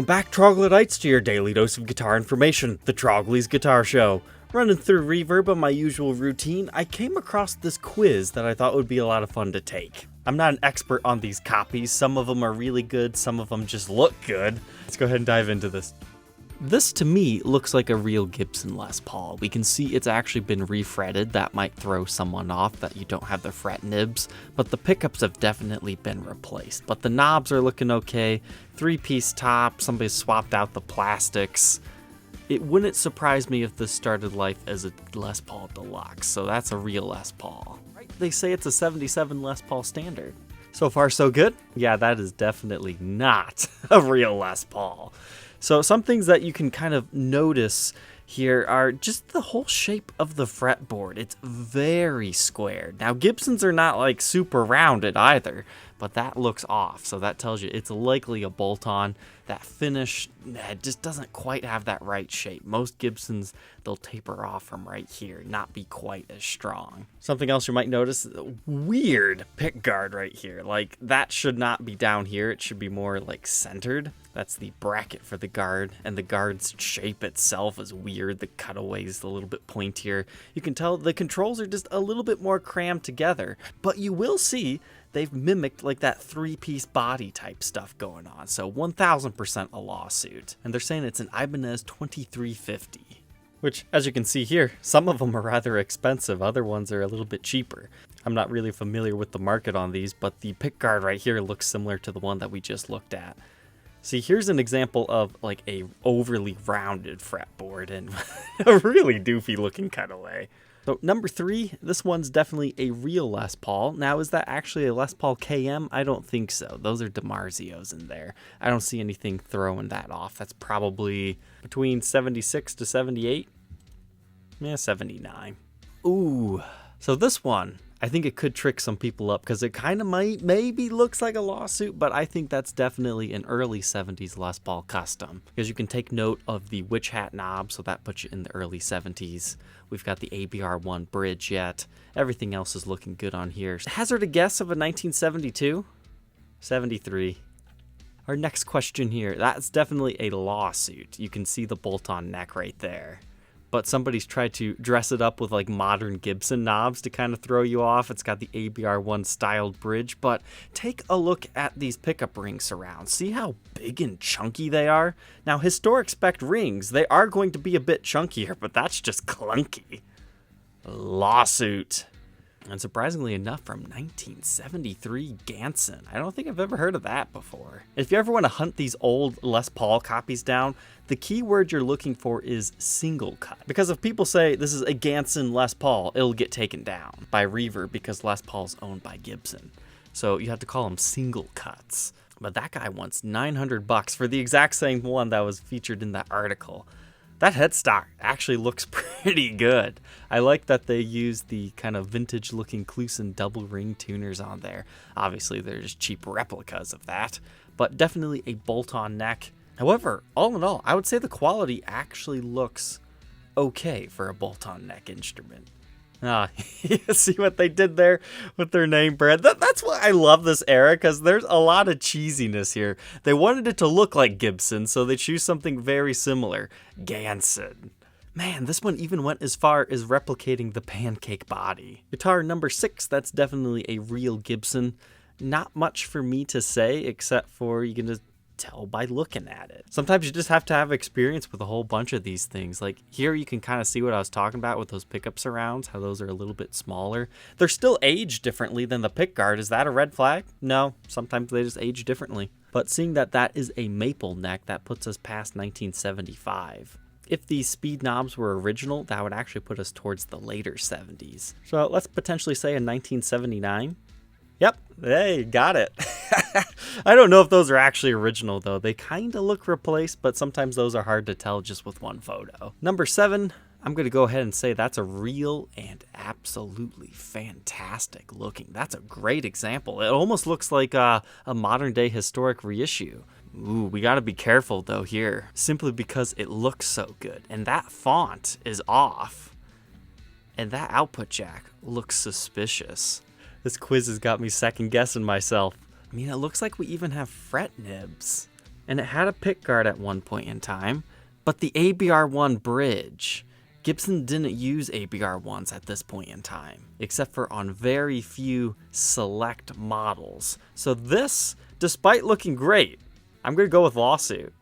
Welcome back, troglodytes, to your daily dose of guitar information, the Trogly's Guitar Show. Running through Reverb on my usual routine, I came across this quiz that I thought would be a lot of fun to take. I'm not an expert on these copies, some of them are really good, some of them just look good. Let's go ahead and dive into this. This, to me, looks like a real Gibson Les Paul. We can see it's actually been refretted. That might throw someone off that you don't have the fret nibs, but the pickups have definitely been replaced. But the knobs are looking okay. 3-piece top, somebody swapped out the plastics. It wouldn't surprise me if this started life as a Les Paul Deluxe, so that's a real Les Paul. They say it's a 77 Les Paul standard. So far, so good? Yeah, that is definitely not a real Les Paul. So some things that you can kind of notice here are just the whole shape of the fretboard. It's very squared. Now, Gibsons are not like super rounded either, but that looks off. So that tells you it's likely a bolt-on. That finish just doesn't quite have that right shape. Most Gibsons, they'll taper off from right here, not be quite as strong. Something else you might notice, weird pick guard right here. Like, that should not be down here. It should be more like centered. That's the bracket for the guard, and the guard's shape itself is weird. The cutaway is a little bit pointier. You can tell the controls are just a little bit more crammed together, but you will see they've mimicked like that 3-piece body type stuff going on. So 1000% a lawsuit. And they're saying it's an Ibanez 2350. Which, as you can see here, some of them are rather expensive. Other ones are a little bit cheaper. I'm not really familiar with the market on these, but the pickguard right here looks similar to the one that we just looked at. See, here's an example of like a overly rounded fretboard and a really doofy looking cutaway. So number 3, this one's definitely a real Les Paul. Now, is that actually a Les Paul KM? I don't think so. Those are DiMarzios in there. I don't see anything throwing that off. That's probably between 76 to 78. Yeah, 79. Ooh. So this one, I think it could trick some people up because it kind of maybe looks like a lawsuit, but I think that's definitely an early 70s Les Paul custom because you can take note of the witch hat knob, so that puts you in the early 70s. We've got the ABR1 bridge yet. Everything else is looking good on here. Hazard a guess of a 1972? 73. Our next question here, that's definitely a lawsuit. You can see the bolt-on neck right there. But somebody's tried to dress it up with like modern Gibson knobs to kind of throw you off. It's got the ABR1 styled bridge, but take a look at these pickup ring surrounds. See how big and chunky they are? Now, historic spec rings, they are going to be a bit chunkier, but that's just clunky. Lawsuit. And surprisingly enough, from 1973 Ganson. I don't think I've ever heard of that before. If you ever want to hunt these old Les Paul copies down, the key word you're looking for is single cut. Because if people say this is a Ganson Les Paul, it'll get taken down by Reverb because Les Paul's owned by Gibson. So you have to call them single cuts. But that guy wants $900 for the exact same one that was featured in that article. That headstock actually looks pretty good. I like that they use the kind of vintage looking Kluson double ring tuners on there. Obviously, they're just cheap replicas of that, but definitely a bolt-on neck. However, all in all, I would say the quality actually looks okay for a bolt-on neck instrument. You see what they did there with their name brand? That's why I love this era, because there's a lot of cheesiness here. They wanted it to look like Gibson, so they choose something very similar. Ganson. Man, this one even went as far as replicating the Pancake body. Guitar number 6, that's definitely a real Gibson. Not much for me to say, except for you can just tell by looking at it. Sometimes you just have to have experience with a whole bunch of these things. Like here you can kind of see what I was talking about with those pickup surrounds, how those are a little bit smaller. They're still aged differently than the pickguard. Is that a red flag? No, sometimes they just age differently. But seeing that that is a maple neck, that puts us past 1975. If these speed knobs were original, that would actually put us towards the later 70s. So let's potentially say in 1979. Yep, hey, got it. I don't know if those are actually original, though. They kind of look replaced, but sometimes those are hard to tell just with one photo. Number 7, I'm going to go ahead and say that's a real and absolutely fantastic looking. That's a great example. It almost looks like a modern-day historic reissue. Ooh, we got to be careful, though, here, simply because it looks so good. And that font is off. And that output jack looks suspicious. This quiz has got me second guessing myself. I mean, it looks like we even have fret nibs. and it had a pickguard at one point in time, but the ABR1 bridge, Gibson didn't use ABR1s at this point in time, except for on very few select models. So this, despite looking great, I'm going to go with lawsuit.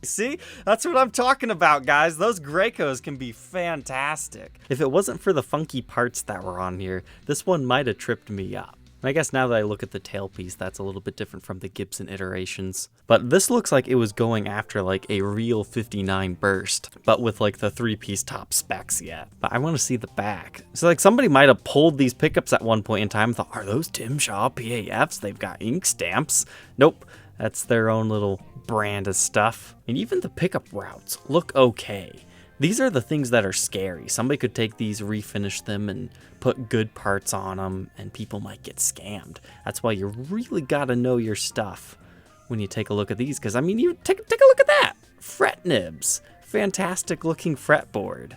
See? That's what I'm talking about, guys. Those Grecos can be fantastic. If it wasn't for the funky parts that were on here, this one might have tripped me up. And I guess now that I look at the tailpiece, that's a little bit different from the Gibson iterations. But this looks like it was going after like a real 59 burst, but with like the 3-piece top specs yet. But I want to see the back. So like somebody might have pulled these pickups at one point in time and thought, are those Tim Shaw PAFs? They've got ink stamps. Nope, that's their own little brand of stuff. And even the pickup routes look okay. These are the things that are scary. Somebody could take these, refinish them, and put good parts on them, and people might get scammed. That's why you really gotta know your stuff when you take a look at these, because I mean, you take a look at that. Fret nibs. Fantastic looking fretboard.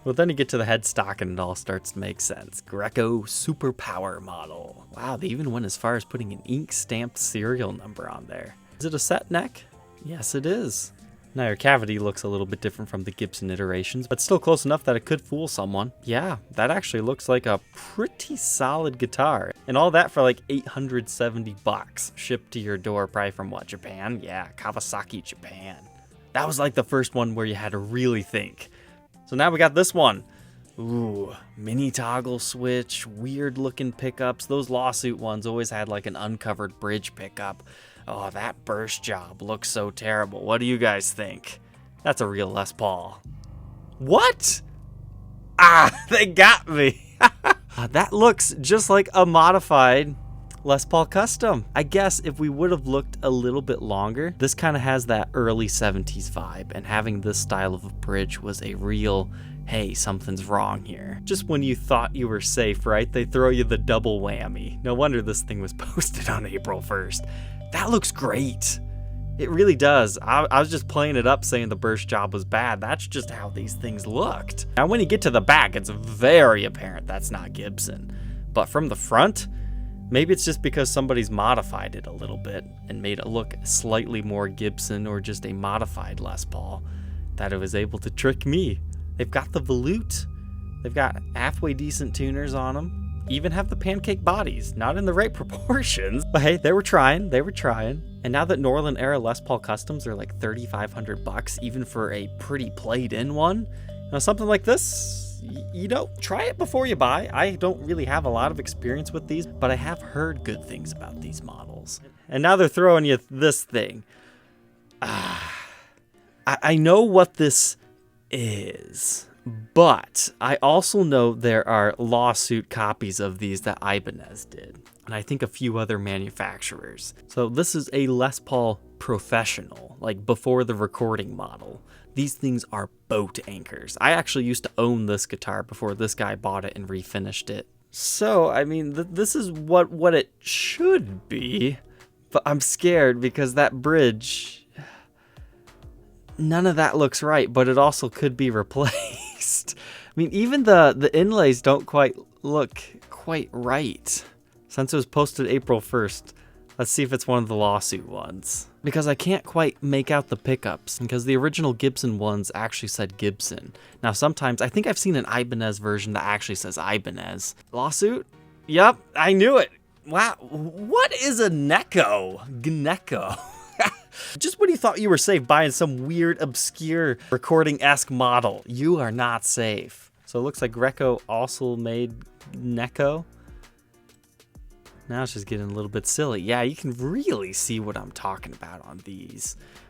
Well, then you get to the headstock and it all starts to make sense. Greco superpower model. Wow, they even went as far as putting an ink stamped serial number on there. Is it a set neck? Yes, it is. Now your cavity looks a little bit different from the Gibson iterations, but still close enough that it could fool someone. Yeah, that actually looks like a pretty solid guitar. And all that for like 870 bucks, shipped to your door, probably from what, Japan? Yeah, Kawasaki, Japan. That was like the first one where you had to really think. So now we got this one. Ooh, mini toggle switch, weird looking pickups. Those lawsuit ones always had like an uncovered bridge pickup. Oh, that burst job looks so terrible. What do you guys think? That's a real Les Paul. What? Ah, they got me. That looks just like a modified Les Paul Custom. I guess if we would have looked a little bit longer, this kind of has that early 70s vibe, and having this style of a bridge was a real, hey, something's wrong here. Just when you thought you were safe, right? They throw you the double whammy. No wonder this thing was posted on April 1st. That looks great. It really does. I was just playing it up saying the burst job was bad. That's just how these things looked. Now when you get to the back, it's very apparent that's not Gibson. But from the front, maybe it's just because somebody's modified it a little bit and made it look slightly more Gibson or just a modified Les Paul, that it was able to trick me. They've got the volute. They've got halfway decent tuners on them. Even have the pancake bodies, not in the right proportions, but hey, they were trying. And now that Norlin era Les Paul Customs are like 3,500 bucks, even for a pretty played in one, now something like this, you know, try it before you buy. I don't really have a lot of experience with these, but I have heard good things about these models. And now they're throwing you this thing. I know what this is, but I also know there are lawsuit copies of these that Ibanez did, and I think a few other manufacturers. So this is a Les Paul Professional, like before the recording model. These things are boat anchors. I actually used to own this guitar before this guy bought it and refinished it. So, I mean, this is what it should be, but I'm scared because that bridge, none of that looks right, but it also could be replaced. I mean, even the inlays don't quite look quite right. Since it was posted April 1st, let's see if it's one of the lawsuit ones. Because I can't quite make out the pickups, because the original Gibson ones actually said Gibson. Now sometimes, I think I've seen an Ibanez version that actually says Ibanez. Lawsuit? Yep, I knew it. Wow, what is a Neko? Greco. Just when you thought you were safe buying some weird, obscure, recording-esque model, you are not safe. So it looks like Greco also made Neko. Now it's just getting a little bit silly. Yeah, you can really see what I'm talking about on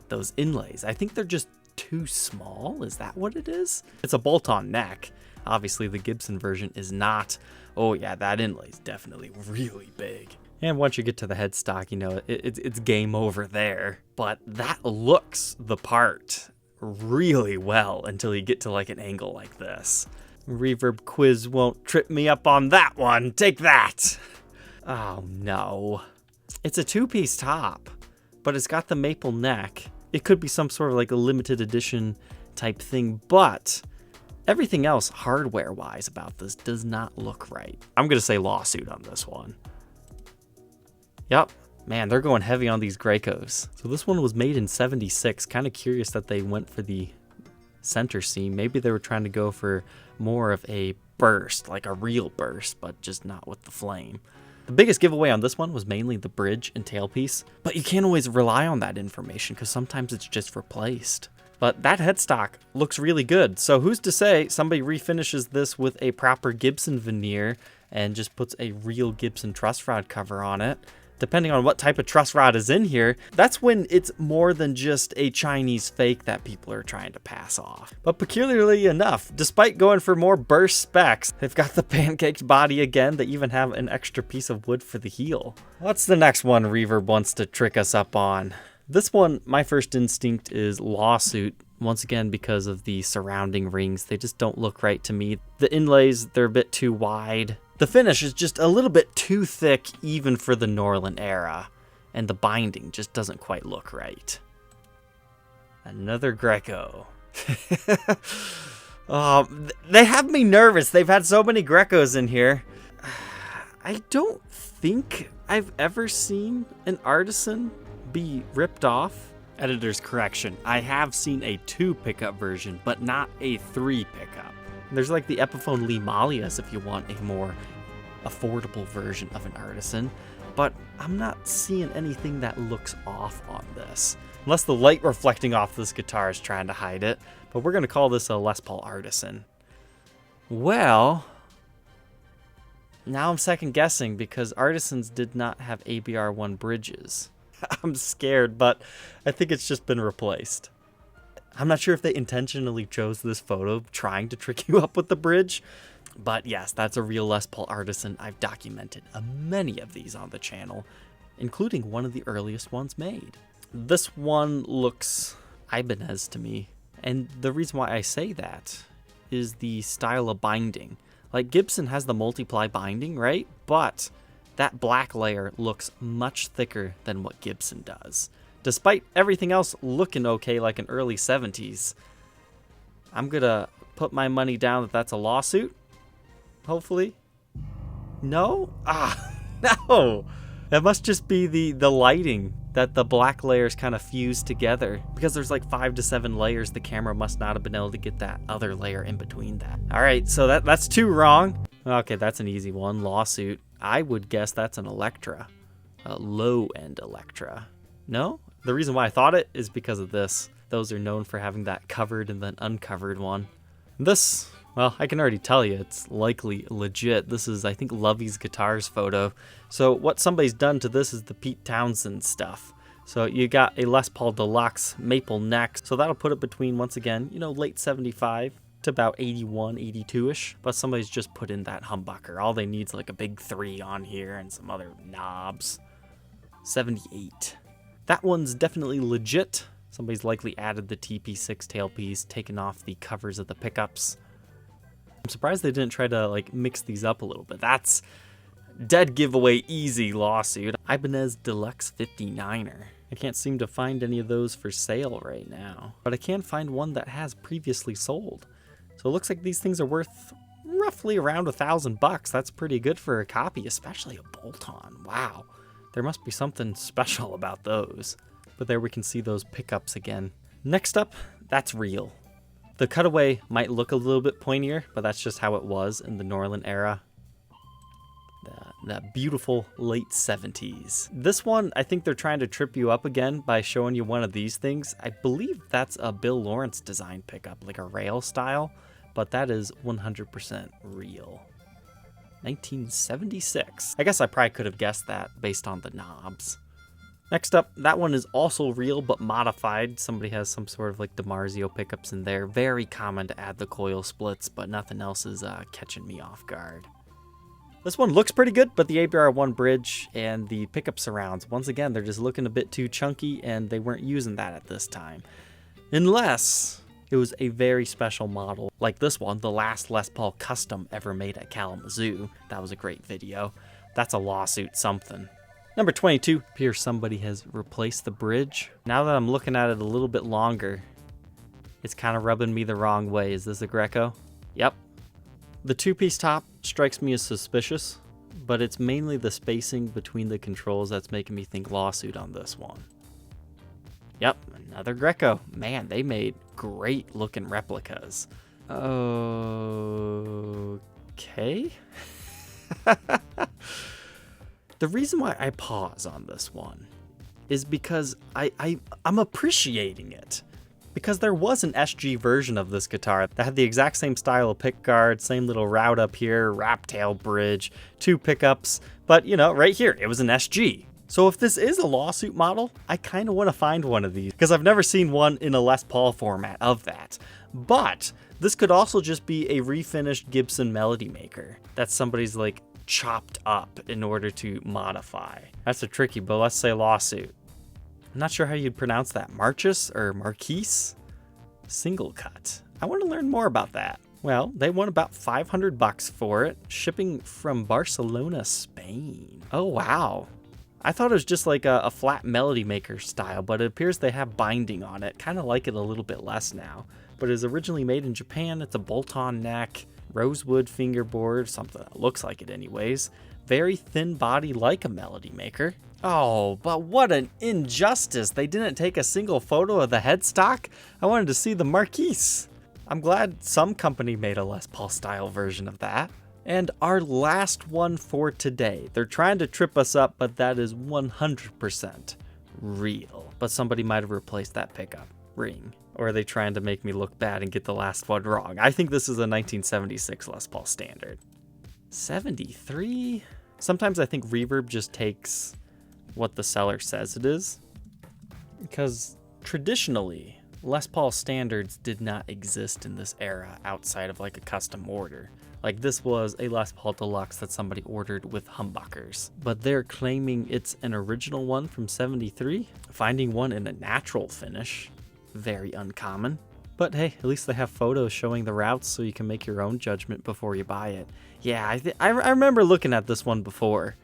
those inlays. I think they're just too small. Is that what it is? It's a bolt-on neck. Obviously, the Gibson version is not. Oh yeah, that inlay's definitely really big. And once you get to the headstock, you know, it's game over there. But that looks the part really well until you get to like an angle like this. Reverb quiz won't trip me up on that one. Take that. Oh no. It's a two-piece top, but it's got the maple neck. It could be some sort of like a limited edition type thing, but everything else hardware-wise about this does not look right. I'm gonna say lawsuit on this one. Yep, Man, they're going heavy on these Grecos. So this one was made in 76. Kind of curious that they went for the center seam. Maybe they were trying to go for more of a burst, like a real burst, but just not with the flame. The biggest giveaway on this one was mainly the bridge and tailpiece, but you can't always rely on that information because sometimes it's just replaced. But that headstock looks really good, so who's to say somebody refinishes this with a proper Gibson veneer and just puts a real Gibson truss rod cover on it. Depending on what type of truss rod is in here, that's when it's more than just a Chinese fake that people are trying to pass off. But peculiarly enough, despite going for more burst specs, they've got the pancaked body again. They even have an extra piece of wood for the heel. What's the next one Reverb wants to trick us up on? This one, my first instinct is lawsuit. Once again, because of the surrounding rings, they just don't look right to me. The inlays, they're a bit too wide. The finish is just a little bit too thick even for the Norlin era, and the binding just doesn't quite look right. Another Greco. They have me nervous. They've had so many Grecos in here. I don't think I've ever seen an Artisan be ripped off. Editor's correction. I have seen a 2 pickup version, but not a 3 pickup. There's like the Epiphone Limalias if you want a more affordable version of an Artisan, but I'm not seeing anything that looks off on this. Unless the light reflecting off this guitar is trying to hide it, but we're going to call this a Les Paul Artisan. Well, now I'm second guessing because Artisans did not have ABR1 bridges. I'm scared, but I think it's just been replaced. I'm not sure if they intentionally chose this photo trying to trick you up with the bridge, but yes, that's a real Les Paul Artisan. I've documented many of these on the channel, including one of the earliest ones made. This one looks Ibanez to me, and the reason why I say that is the style of binding. Like Gibson has the multiply binding, right? But that black layer looks much thicker than what Gibson does. Despite everything else looking okay like an early 70s, I'm gonna put my money down that that's a lawsuit, hopefully. No? No! That must just be the lighting, that the black layers kind of fuse together. Because there's like 5 to 7 layers, the camera must not have been able to get that other layer in between that. Alright, so that's 2 wrong. Okay, that's an easy one, lawsuit. I would guess that's an Electra, a low-end Electra. No? The reason why I thought it is because of this. Those are known for having that covered and then uncovered one. This, well, I can already tell you it's likely legit. This is, I think, Lovey's Guitars photo. So what somebody's done to this is the Pete Townshend stuff. So you got a Les Paul Deluxe maple neck. So that'll put it between, once again, you know, late 75 to about 81, 82-ish. But somebody's just put in that humbucker. All they need is like a big 3 on here and some other knobs. 78. That one's definitely legit. Somebody's likely added the TP6 tailpiece, taken off the covers of the pickups. I'm surprised they didn't try to like mix these up a little bit. That's dead giveaway, easy lawsuit. Ibanez Deluxe 59er. I can't seem to find any of those for sale right now, but I can find one that has previously sold. So it looks like these things are worth roughly around $1,000. That's pretty good for a copy, especially a bolt-on. Wow. There must be something special about those. But there we can see those pickups again. Next up, that's real. The cutaway might look a little bit pointier, but that's just how it was in the Norlin era. That beautiful late 70s. This one, I think they're trying to trip you up again by showing you one of these things. I believe that's a Bill Lawrence design pickup, like a rail style, but that is 100% real. 1976. I guess I probably could have guessed that based on the knobs. Next up, that one is also real but modified. Somebody has some sort of like DiMarzio pickups in there. Very common to add the coil splits, but nothing else is catching me off guard. This one looks pretty good, but the ABR1 bridge and the pickup surrounds, once again, they're just looking a bit too chunky and they weren't using that at this time. Unless it was a very special model, like this one, the last Les Paul custom ever made at Kalamazoo. That was a great video. That's a lawsuit something. Number 22, appears somebody has replaced the bridge. Now that I'm looking at it a little bit longer, it's kind of rubbing me the wrong way. Is this a Greco? Yep. The 2-piece top strikes me as suspicious. but it's mainly the spacing between the controls that's making me think lawsuit on this one. Yep, another Greco. Man, they made great looking replicas. Okay. The reason why I pause on this one is because I'm appreciating it. Because there was an SG version of this guitar that had the exact same style of pickguard, same little route up here, wrap tail bridge, 2 pickups, but you know, right here, it was an SG. So if this is a lawsuit model, I kind of want to find one of these because I've never seen one in a Les Paul format of that. But this could also just be a refinished Gibson melody maker that somebody's like chopped up in order to modify. That's a tricky, but let's say lawsuit. I'm not sure how you'd pronounce that. Marchis or Marchis? Single cut. I want to learn more about that. Well, they want about $500 for it, shipping from Barcelona, Spain. Oh, wow. I thought it was just like a flat melody maker style, but it appears they have binding on it. Kind of like it a little bit less now. But it was originally made in Japan. It's a bolt-on neck, rosewood fingerboard, something that looks like it anyways. Very thin body like a melody maker. Oh, but what an injustice. They didn't take a single photo of the headstock. I wanted to see the Marchis. I'm glad some company made a Les Paul style version of that. And our last one for today. They're trying to trip us up, but that is 100% real. But somebody might have replaced that pickup ring. Or are they trying to make me look bad and get the last one wrong? I think this is a 1976 Les Paul standard. 73? Sometimes I think Reverb just takes what the seller says it is. Because traditionally, Les Paul standards did not exist in this era outside of like a custom order. Like this was a Les Paul Deluxe that somebody ordered with humbuckers. But they're claiming it's an original one from 73. Finding one in a natural finish, very uncommon. But hey, at least they have photos showing the routes so you can make your own judgment before you buy it. Yeah, I remember looking at this one before.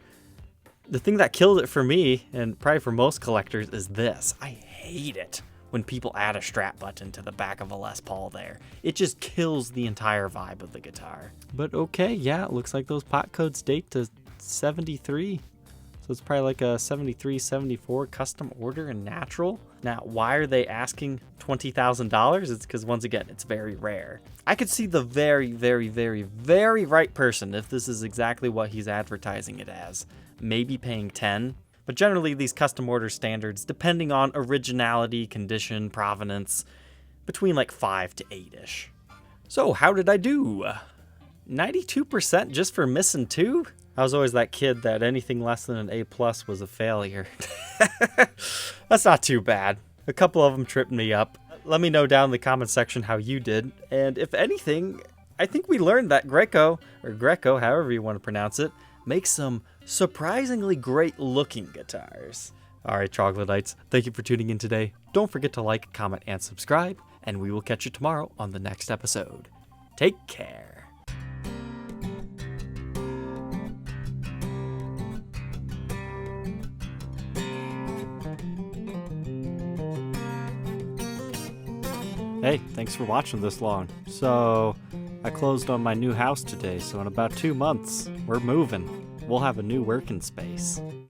The thing that killed it for me, and probably for most collectors, is this. I hate it when people add a strap button to the back of a Les Paul there. It just kills the entire vibe of the guitar. But okay, yeah, it looks like those pot codes date to 73. So it's probably like a 73, 74 custom order in natural. Now, why are they asking $20,000? It's because, once again, it's very rare. I could see the very, very, very, very right person, if this is exactly what he's advertising it as, maybe paying 10. But generally, these custom order standards, depending on originality, condition, provenance, between like 5 to 8-ish. So how did I do? 92% just for missing 2? I was always that kid that anything less than an A+ was a failure. That's not too bad. A couple of them tripped me up. Let me know down in the comment section how you did. And if anything, I think we learned that Greco, or Greco, however you want to pronounce it, makes some surprisingly great looking guitars. Alright, troglodytes, thank you for tuning in today. Don't forget to like, comment, and subscribe, and we will catch you tomorrow on the next episode. Take care. Hey, thanks for watching this long. So, I closed on my new house today, so in about 2 months, we're moving. We'll have a new working space.